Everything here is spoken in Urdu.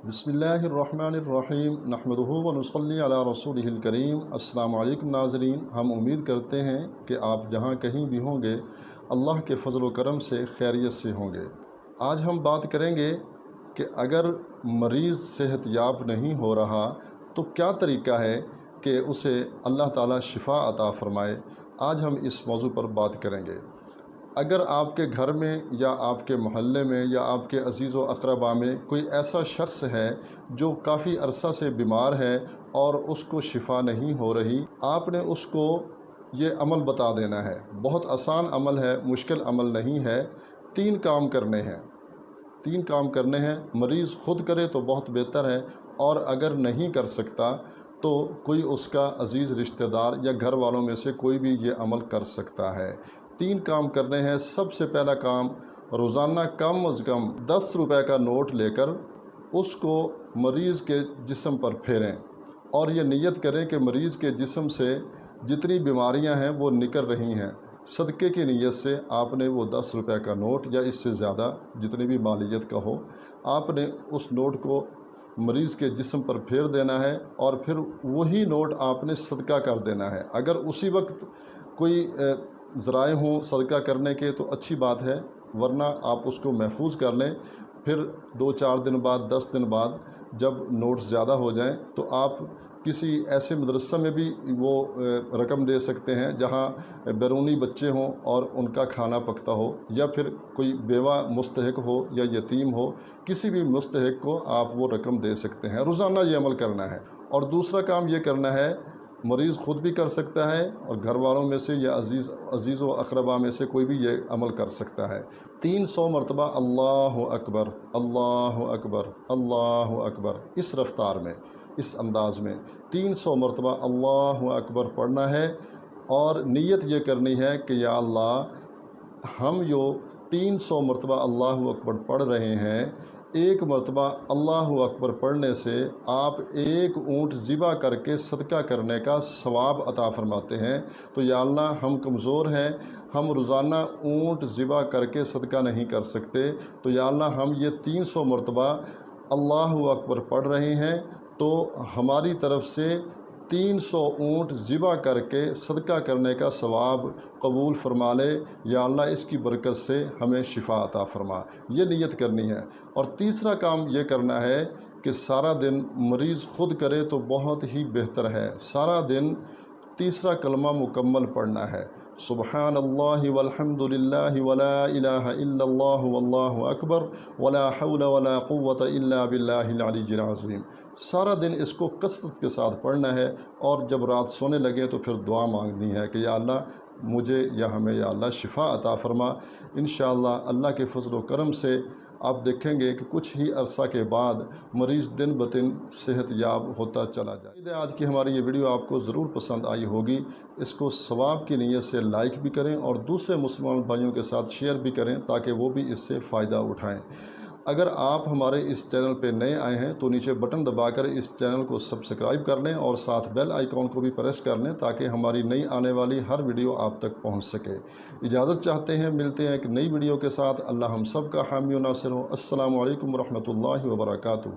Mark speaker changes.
Speaker 1: بسم اللہ الرحمن الرحیم نحمدہ و نصلی علی رسولہ الکریم۔ السلام علیکم ناظرین، ہم امید کرتے ہیں کہ آپ جہاں کہیں بھی ہوں گے اللہ کے فضل و کرم سے خیریت سے ہوں گے۔ آج ہم بات کریں گے کہ اگر مریض صحت یاب نہیں ہو رہا تو کیا طریقہ ہے کہ اسے اللہ تعالیٰ شفا عطا فرمائے۔ آج ہم اس موضوع پر بات کریں گے۔ اگر آپ کے گھر میں یا آپ کے محلے میں یا آپ کے عزیز و اقربا میں کوئی ایسا شخص ہے جو کافی عرصہ سے بیمار ہے اور اس کو شفا نہیں ہو رہی، آپ نے اس کو یہ عمل بتا دینا ہے۔ بہت آسان عمل ہے، مشکل عمل نہیں ہے۔ 3 کام کرنے ہیں۔ 3 کام کرنے ہیں۔ مریض خود کرے تو بہت بہتر ہے، اور اگر نہیں کر سکتا تو کوئی اس کا عزیز رشتہ دار یا گھر والوں میں سے کوئی بھی یہ عمل کر سکتا ہے۔ 3 کام کرنے ہیں۔ سب سے پہلا کام، روزانہ کم از کم 10 روپے کا نوٹ لے کر اس کو مریض کے جسم پر پھیریں، اور یہ نیت کریں کہ مریض کے جسم سے جتنی بیماریاں ہیں وہ نکل رہی ہیں۔ صدقے کی نیت سے آپ نے وہ 10 روپے کا نوٹ یا اس سے زیادہ جتنی بھی مالیت کا ہو، آپ نے اس نوٹ کو مریض کے جسم پر پھیر دینا ہے، اور پھر وہی نوٹ آپ نے صدقہ کر دینا ہے۔ اگر اسی وقت کوئی ذرائع ہوں صدقہ کرنے کے تو اچھی بات ہے، ورنہ آپ اس کو محفوظ کر لیں۔ پھر 2-4 دن بعد، 10 دن بعد جب نوٹس زیادہ ہو جائیں تو آپ کسی ایسے مدرسہ میں بھی وہ رقم دے سکتے ہیں جہاں بیرونی بچے ہوں اور ان کا کھانا پکتا ہو، یا پھر کوئی بیوہ مستحق ہو یا یتیم ہو، کسی بھی مستحق کو آپ وہ رقم دے سکتے ہیں۔ روزانہ یہ عمل کرنا ہے۔ اور دوسرا کام یہ کرنا ہے، مریض خود بھی کر سکتا ہے اور گھر والوں میں سے یا عزیز و اقربا میں سے کوئی بھی یہ عمل کر سکتا ہے۔ 300 مرتبہ اللہ اکبر، اللہ اکبر، اللہ اکبر، اس رفتار میں، اس انداز میں 300 مرتبہ اللہ اکبر پڑھنا ہے، اور نیت یہ کرنی ہے کہ یا اللہ، ہم جو 300 مرتبہ اللہ اکبر پڑھ رہے ہیں، ایک مرتبہ اللہ اکبر پڑھنے سے آپ ایک اونٹ ذبح کر کے صدقہ کرنے کا ثواب عطا فرماتے ہیں۔ تو یا اللہ، ہم کمزور ہیں، ہم روزانہ اونٹ ذبح کر کے صدقہ نہیں کر سکتے، تو یا اللہ ہم یہ 300 مرتبہ اللہ اکبر پڑھ رہے ہیں، تو ہماری طرف سے 300 اونٹ ذبح کر کے صدقہ کرنے کا ثواب قبول فرما لے۔ یا اللہ، اس کی برکت سے ہمیں شفا عطا فرما۔ یہ نیت کرنی ہے۔ اور تیسرا کام یہ کرنا ہے کہ سارا دن مریض خود کرے تو بہت ہی بہتر ہے۔ سارا دن تیسرا کلمہ مکمل پڑھنا ہے، سبحان اللہ والحمد للہ ولا الہ الا اللہ واللہ اکبر ولا حول ولا قوة الا باللہ العلی العظیم۔ سارا دن اس کو کثرت کے ساتھ پڑھنا ہے، اور جب رات سونے لگے تو پھر دعا مانگنی ہے کہ یا اللہ، مجھے یا ہمیں یا اللہ شفا عطا فرما۔ انشاءاللہ اللہ کے فضل و کرم سے آپ دیکھیں گے کہ کچھ ہی عرصہ کے بعد مریض دن بدن صحت یاب ہوتا چلا جائے۔ آج کی ہماری یہ ویڈیو آپ کو ضرور پسند آئی ہوگی۔ اس کو ثواب کی نیت سے لائک بھی کریں، اور دوسرے مسلمان بھائیوں کے ساتھ شیئر بھی کریں تاکہ وہ بھی اس سے فائدہ اٹھائیں۔ اگر آپ ہمارے اس چینل پہ نئے آئے ہیں تو نیچے بٹن دبا کر اس چینل کو سبسکرائب کر لیں، اور ساتھ بیل آئیکن کو بھی پریس کر لیں تاکہ ہماری نئی آنے والی ہر ویڈیو آپ تک پہنچ سکے۔ اجازت چاہتے ہیں، ملتے ہیں ایک نئی ویڈیو کے ساتھ۔ اللہ ہم سب کا حامی و ناصر ہو۔ السلام علیکم ورحمۃ اللہ وبرکاتہ۔